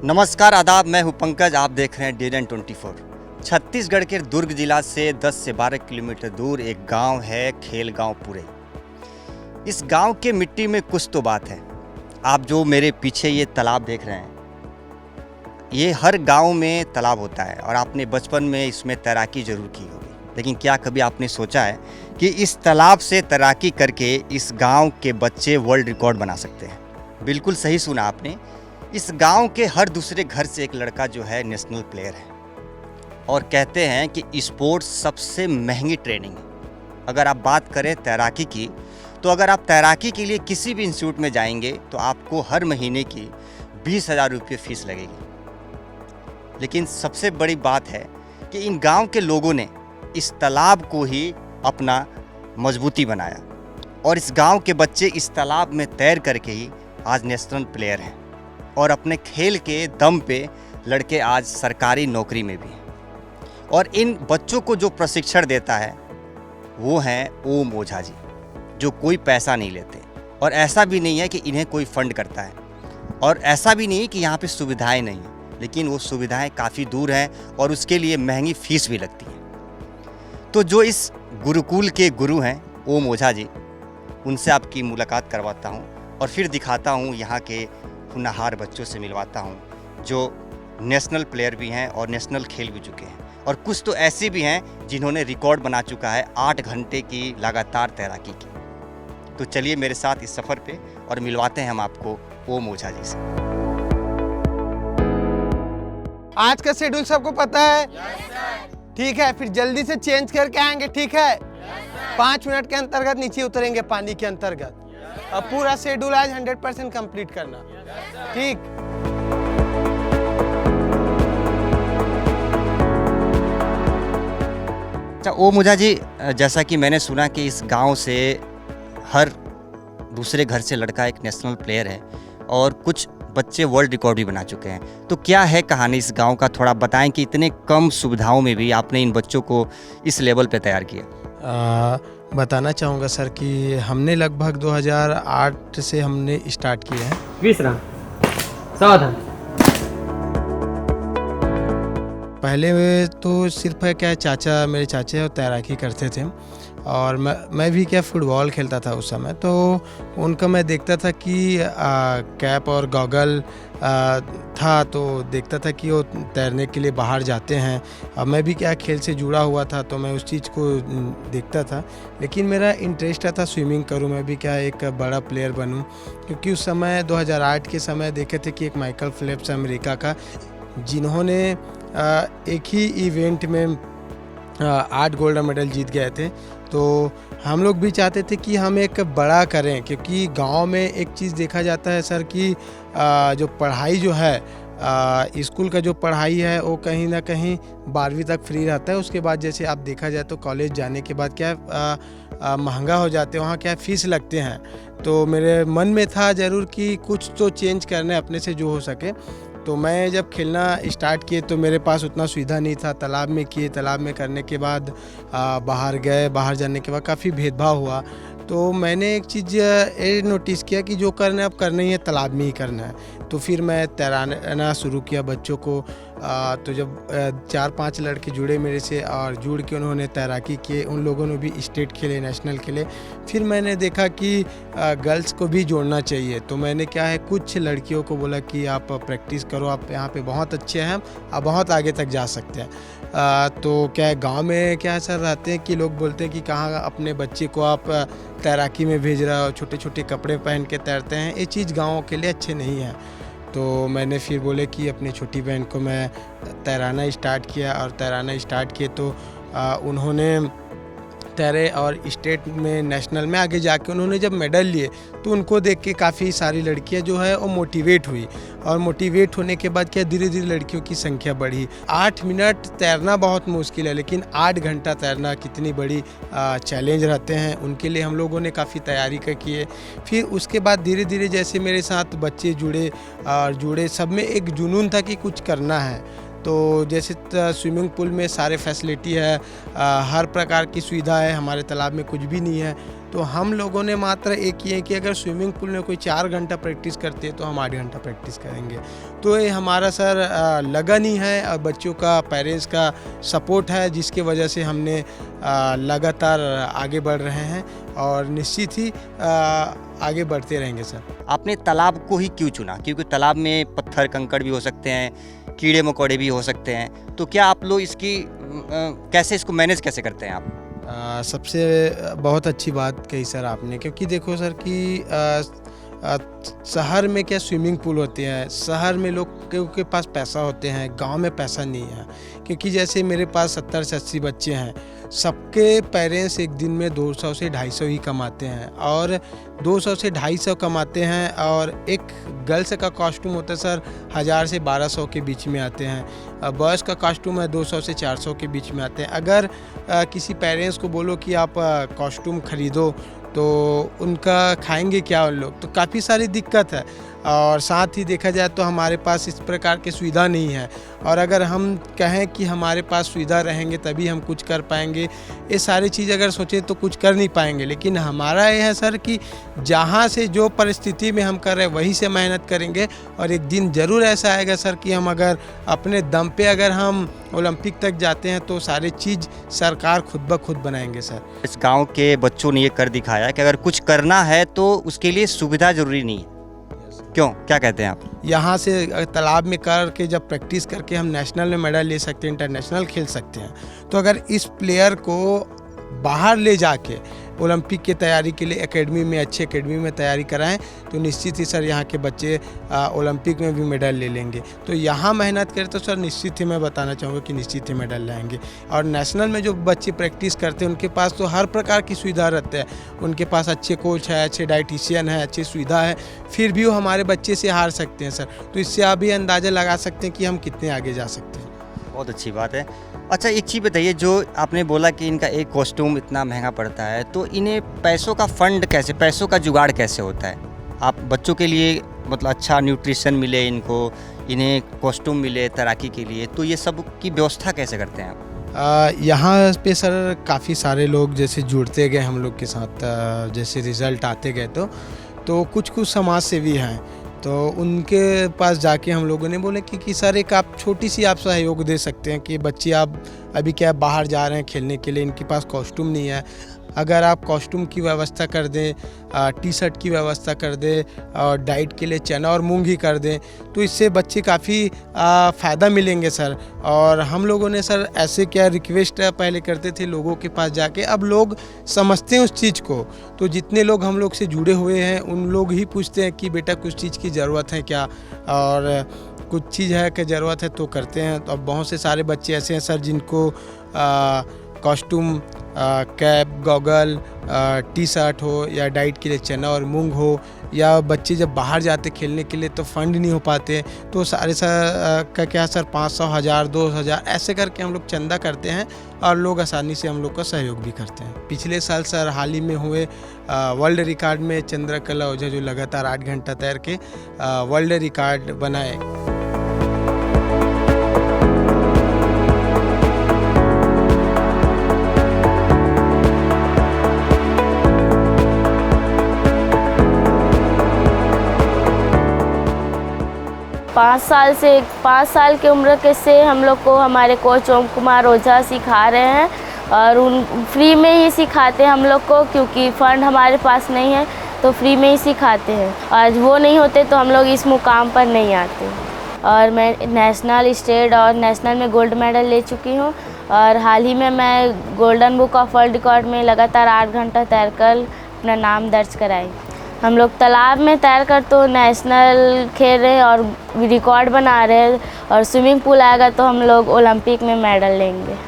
नमस्कार आदाब, मैं हूं पंकज। आप देख रहे हैं DN24। छत्तीसगढ़ के दुर्ग जिला से 10 से 12 किलोमीटर दूर एक गांव है, खेलगांव पुरे। इस गांव के मिट्टी में कुछ तो बात है। आप जो मेरे पीछे ये तालाब देख रहे हैं, ये हर गांव में तालाब होता है और आपने बचपन में इसमें तैराकी जरूर की होगी। लेकिन क्या कभी आपने सोचा है कि इस तालाब से तैराकी करके इस गाँव के बच्चे वर्ल्ड रिकॉर्ड बना सकते हैं? बिल्कुल सही सुना आपने। इस गांव के हर दूसरे घर से एक लड़का जो है नेशनल प्लेयर है। और कहते हैं कि स्पोर्ट्स सबसे महंगी ट्रेनिंग है। अगर आप बात करें तैराकी की, तो अगर आप तैराकी के लिए किसी भी इंस्टीट्यूट में जाएंगे तो आपको हर महीने की 20,000 रुपये फीस लगेगी। लेकिन सबसे बड़ी बात है कि इन गांव के लोगों ने इस तालाब को ही अपना मजबूती बनाया और इस गांव के बच्चे इस तालाब में तैर करके ही आज नेशनल प्लेयर हैं और अपने खेल के दम पे लड़के आज सरकारी नौकरी में भी हैं। और इन बच्चों को जो प्रशिक्षण देता है वो हैं ओम ओझा जी, जो कोई पैसा नहीं लेते। और ऐसा भी नहीं है कि इन्हें कोई फंड करता है, और ऐसा भी नहीं है कि यहाँ पे सुविधाएं नहीं हैं, लेकिन वो सुविधाएं काफ़ी दूर हैं और उसके लिए महंगी फीस भी लगती है। तो जो इस गुरुकुल के गुरु हैं ओम ओझा जी, उनसे आपकी मुलाकात करवाता हूँ और फिर दिखाता हूँ यहाँ के हुनहार बच्चों से मिलवाता हूँ जो नेशनल प्लेयर भी हैं और नेशनल खेल भी चुके हैं। और कुछ तो ऐसे भी हैं जिन्होंने रिकॉर्ड बना चुका है 8 घंटे की लगातार तैराकी की। तो चलिए मेरे साथ इस सफ़र पे और मिलवाते हैं हम आपको ओम ओझा जी से। आज का शेड्यूल सबको पता है? ठीक है, फिर जल्दी से चेंज करके आएंगे, ठीक है? 5 मिनट के अंतर्गत नीचे उतरेंगे पानी के अंतर्गत। अब पूरा शेड्यूल आज 100% कंप्लीट करना, ठीक? अच्छा ओम ओझा जी, जैसा कि मैंने सुना कि इस गांव से हर दूसरे घर से लड़का एक नेशनल प्लेयर है और कुछ बच्चे वर्ल्ड रिकॉर्ड भी बना चुके हैं। तो क्या है कहानी इस गांव का? थोड़ा बताएं कि इतने कम सुविधाओं में भी आपने इन बच्चों को इस लेवल पे तैयार किया। बताना चाहूँगा सर कि हमने लगभग 2008 से हमने स्टार्ट किए हैं। विश्राम सावधान। पहले तो सिर्फ है क्या, चाचा मेरे चाचा और तैराकी करते थे और मैं भी क्या फुटबॉल खेलता था उस समय। तो उनका मैं देखता था कि कैप और गॉगल था, तो देखता था कि वो तैरने के लिए बाहर जाते हैं। अब मैं भी क्या खेल से जुड़ा हुआ था तो मैं उस चीज़ को देखता था, लेकिन मेरा इंटरेस्ट था स्विमिंग करूं, मैं भी क्या एक बड़ा प्लेयर बनूं। क्योंकि उस समय 2008 के समय देखे थे कि एक माइकल फेल्प्स अमेरिका का, जिन्होंने एक ही इवेंट में 8 गोल्ड मेडल जीत गए थे। तो हम लोग भी चाहते थे कि हम एक बड़ा करें, क्योंकि गांव में एक चीज़ देखा जाता है सर कि जो पढ़ाई जो है, स्कूल का जो पढ़ाई है वो कहीं ना कहीं 12वीं तक फ्री रहता है। उसके बाद जैसे आप देखा जाए तो कॉलेज जाने के बाद क्या महंगा हो जाते हैं, वहाँ क्या फ़ीस लगते हैं। तो मेरे मन में था ज़रूर कि कुछ तो चेंज करना है अपने से जो हो सके। तो मैं जब खेलना स्टार्ट किए तो मेरे पास उतना सुविधा नहीं था। तालाब में किए, तालाब में करने के बाद बाहर गए, बाहर जाने के बाद काफ़ी भेदभाव हुआ। तो मैंने एक चीज़ ये नोटिस किया कि जो करना है अब करना ही है, तालाब में ही करना है। तो फिर मैं तैराना शुरू किया बच्चों को। तो जब 4-5 लड़के जुड़े मेरे से और जुड़ के उन्होंने तैराकी किए, उन लोगों ने भी स्टेट खेले, नेशनल खेले। फिर मैंने देखा कि गर्ल्स को भी जोड़ना चाहिए। तो मैंने क्या है, कुछ लड़कियों को बोला कि आप प्रैक्टिस करो, आप यहाँ पे बहुत अच्छे हैं, आप बहुत आगे तक जा सकते हैं। तो क्या है, गांव में क्या सर रहते हैं कि लोग बोलते हैं कि कहाँ अपने बच्चे को आप तैराकी में भेज रहे हो, छोटे छोटे कपड़े पहन के तैरते हैं, ये चीज़ गाँव के लिए अच्छे नहीं है। तो मैंने फिर बोले कि अपनी छोटी बहन को मैं तैराना स्टार्ट किया, और तैराना स्टार्ट किए तो उन्होंने तैरे और स्टेट में, नेशनल में आगे जाके उन्होंने जब मेडल लिए तो उनको देख के काफ़ी सारी लड़कियां जो है वो मोटिवेट हुई। और मोटिवेट होने के बाद क्या धीरे धीरे लड़कियों की संख्या बढ़ी। 8 मिनट तैरना बहुत मुश्किल है, लेकिन 8 घंटा तैरना कितनी बड़ी चैलेंज रहते हैं। उनके लिए हम लोगों ने काफ़ी तैयारी किए। फिर उसके बाद धीरे धीरे जैसे मेरे साथ बच्चे जुड़े और सब में एक जुनून था कि कुछ करना है। तो जैसे स्विमिंग पूल में सारे फैसिलिटी है, हर प्रकार की सुविधा है, हमारे तालाब में कुछ भी नहीं है। तो हम लोगों ने मात्र एक ही है कि अगर स्विमिंग पूल में कोई 4 घंटा प्रैक्टिस करते हैं तो हम 8 घंटा प्रैक्टिस करेंगे। तो ये हमारा सर लगन ही है और बच्चों का पेरेंट्स का सपोर्ट है, जिसकी वजह से हमने लगातार आगे बढ़ रहे हैं और निश्चित ही आगे बढ़ते रहेंगे सर। आपने तालाब को ही क्यों चुना? क्योंकि तालाब में पत्थर कंकड़ भी हो सकते हैं, कीड़े मकोड़े भी हो सकते हैं, तो क्या आप लोग इसकी कैसे इसको मैनेज कैसे करते हैं आप? सबसे बहुत अच्छी बात कही सर आपने, क्योंकि देखो सर कि शहर में क्या स्विमिंग पूल होते हैं, शहर में लोग के पास पैसा होते हैं, गांव में पैसा नहीं है। क्योंकि जैसे मेरे पास 70 से 80 बच्चे हैं, सबके पेरेंट्स एक दिन में 200 से 250 ही कमाते हैं और 200 से 250 कमाते हैं और एक गर्ल्स का कॉस्ट्यूम होता है सर 1000 से 1200 के बीच में आते हैं। बॉयज़ का कॉस्ट्यूम है 200 से 400 के बीच में आते हैं। अगर किसी पेरेंट्स को बोलो कि आप कॉस्ट्यूम खरीदो तो उनका खाएंगे क्या उन लोग, तो काफ़ी सारी दिक्कत है। और साथ ही देखा जाए तो हमारे पास इस प्रकार की सुविधा नहीं है, और अगर हम कहें कि हमारे पास सुविधा रहेंगे तभी हम कुछ कर पाएंगे, ये सारी चीज़ अगर सोचें तो कुछ कर नहीं पाएंगे। लेकिन हमारा ये है सर कि जहाँ से जो परिस्थिति में हम कर रहे हैं वहीं से मेहनत करेंगे, और एक दिन ज़रूर ऐसा आएगा सर कि हम अगर अपने दम पे अगर हम ओलंपिक तक जाते हैं तो सारी चीज़ सरकार खुद ब खुद बनाएंगे सर। इस गांव के बच्चों ने ये कर दिखाया कि अगर कुछ करना है तो उसके लिए सुविधा जरूरी नहीं है। क्यों, क्या कहते हैं आप? यहाँ से तालाब में करके जब प्रैक्टिस करके हम नेशनल में मेडल ले सकते हैं, इंटरनेशनल खेल सकते हैं, तो अगर इस प्लेयर को बाहर ले जाके ओलंपिक की तैयारी के लिए एकेडमी में, अच्छी एकेडमी में तैयारी कराएं तो निश्चित ही सर यहाँ के बच्चे ओलंपिक में भी मेडल ले लेंगे। तो यहाँ मेहनत करें तो सर निश्चित ही मैं बताना चाहूँगा कि निश्चित ही मेडल लाएंगे। और नेशनल में जो बच्चे प्रैक्टिस करते हैं उनके पास तो हर प्रकार की सुविधा रहती है, उनके पास अच्छे कोच है, अच्छे डाइटिशियन है, अच्छी सुविधा है, फिर भी वो हमारे बच्चे से हार सकते हैं सर। तो इससे आप भी अंदाज़ा लगा सकते हैं कि हम कितने आगे जा सकते हैं। बहुत अच्छी बात है। अच्छा, एक चीज़ बताइए, जो आपने बोला कि इनका एक कॉस्ट्यूम इतना महंगा पड़ता है, तो इन्हें पैसों का फंड कैसे, पैसों का जुगाड़ कैसे होता है? आप बच्चों के लिए मतलब अच्छा न्यूट्रिशन मिले, इनको इन्हें कॉस्ट्यूम मिले तैराकी के लिए, तो ये सब की व्यवस्था कैसे करते हैं आप? यहाँ पे सर काफ़ी सारे लोग जैसे जुड़ते गए हम लोग के साथ, जैसे रिज़ल्ट आते गए तो कुछ समाज सेवी हैं, तो उनके पास जाके हम लोगों ने बोले कि सर एक आप छोटी सी आप सहयोग दे सकते हैं कि बच्चे आप अभी क्या बाहर जा रहे हैं खेलने के लिए, इनके पास कॉस्ट्यूम नहीं है, अगर आप कॉस्ट्यूम की व्यवस्था कर दें, टी शर्ट की व्यवस्था कर दें और डाइट के लिए चना और मूंग ही कर दें, तो इससे बच्चे काफ़ी फ़ायदा मिलेंगे सर। और हम लोगों ने सर ऐसे क्या रिक्वेस्ट पहले करते थे लोगों के पास जाके, अब लोग समझते हैं उस चीज़ को, तो जितने लोग हम लोग से जुड़े हुए हैं उन लोग ही पूछते हैं कि बेटा कुछ चीज़ की ज़रूरत है क्या, और कुछ चीज़ है कि ज़रूरत है तो करते हैं। तो अब बहुत से सारे बच्चे ऐसे हैं सर जिनको costume, cap, goggle, T shirt हो या डाइट के लिए चना और मूंग हो, या बच्चे जब बाहर जाते खेलने के लिए तो फंड नहीं हो पाते, तो सारे का क्या सर 500, 1000, 2000 ऐसे करके हम लोग चंदा करते हैं और लोग आसानी से हम लोग का सहयोग भी करते हैं। पिछले साल सर हाल ही में हुए वर्ल्ड रिकॉर्ड में चंद्रकला ओझा जो लगातार 8 घंटा तैर के वर्ल्ड रिकॉर्ड बनाए। 5 साल की उम्र के से हम लोग को हमारे कोच ओम कुमार ओझा सिखा रहे हैं, और उन फ्री में ही सिखाते हैं हम लोग को, क्योंकि फ़ंड हमारे पास नहीं है तो फ्री में ही सिखाते हैं। आज वो नहीं होते तो हम लोग इस मुकाम पर नहीं आते। और मैं नेशनल, स्टेट और नेशनल में गोल्ड मेडल ले चुकी हूँ, और हाल ही में मैं golden book of world record में लगातार 8 घंटा तैरकर अपना नाम दर्ज कराई। हम लोग तालाब में तैर कर तो नेशनल खेल रहे हैं और रिकॉर्ड बना रहे हैं, और स्विमिंग पूल आएगा तो हम लोग ओलंपिक में मेडल लेंगे।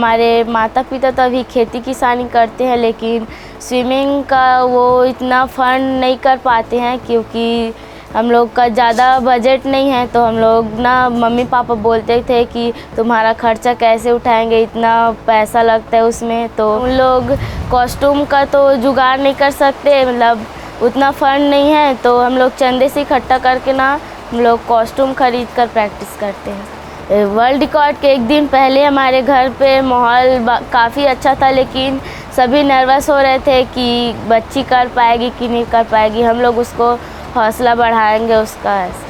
हमारे माता पिता तो अभी खेती किसानी करते हैं, लेकिन स्विमिंग का वो इतना फंड नहीं कर पाते हैं क्योंकि हम लोग का ज़्यादा बजट नहीं है। तो हम लोग ना मम्मी पापा बोलते थे कि तुम्हारा खर्चा कैसे उठाएंगे, इतना पैसा लगता है उसमें। तो उन लोग कॉस्ट्यूम का तो जुगाड़ नहीं कर सकते, मतलब उतना फंड नहीं है। तो हम लोग चंदे से इकट्ठा करके ना हम लोग कॉस्ट्यूम खरीद कर प्रैक्टिस करते हैं। वर्ल्ड रिकॉर्ड के एक दिन पहले हमारे घर पे माहौल काफ़ी अच्छा था, लेकिन सभी नर्वस हो रहे थे कि बच्ची कर पाएगी कि नहीं कर पाएगी। हम लोग उसको हौसला बढ़ाएंगे उसका। ऐसा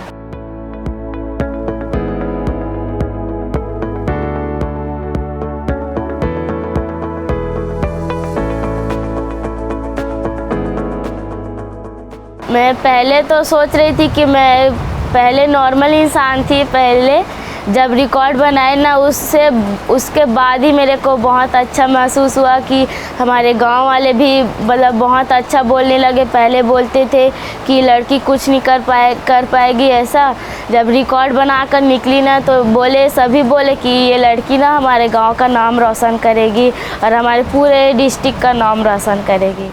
मैं पहले तो सोच रही थी कि मैं पहले नॉर्मल इंसान थी। पहले जब रिकॉर्ड बनाए ना उसके बाद ही मेरे को बहुत अच्छा महसूस हुआ कि हमारे गांव वाले भी मतलब बहुत अच्छा बोलने लगे। पहले बोलते थे कि लड़की कुछ नहीं कर पाएगी ऐसा। जब रिकॉर्ड बनाकर निकली ना तो सभी बोले कि ये लड़की ना हमारे गांव का नाम रोशन करेगी और हमारे पूरे डिस्ट्रिक्ट का नाम रोशन करेगी।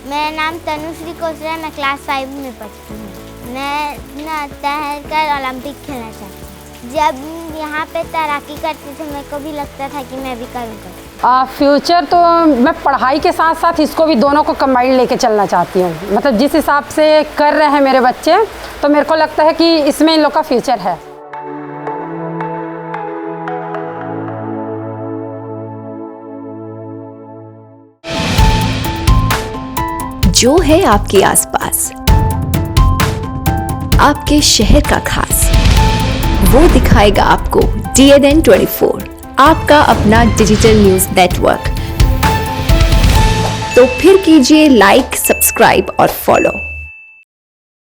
मेरा नाम तनुश्री कोसरा है, मैं क्लास 5 में पढ़ती हूँ। मैं ना तैर कर ओलंपिक खेलना चाहती हूँ। जब यहाँ पे तैराकी करते थे मेरे को भी लगता था कि मैं भी करूँगा। फ्यूचर तो मैं पढ़ाई के साथ साथ इसको भी दोनों को कंबाइंड लेके चलना चाहती हूँ। मतलब जिस हिसाब से कर रहे हैं मेरे बच्चे, तो मेरे को लगता है कि इसमें इन लोग का फ्यूचर है। जो है आपके आसपास, आपके शहर का खास, वो दिखाएगा आपको DNN 24, आपका अपना डिजिटल न्यूज नेटवर्क। तो फिर कीजिए लाइक, सब्सक्राइब और फॉलो।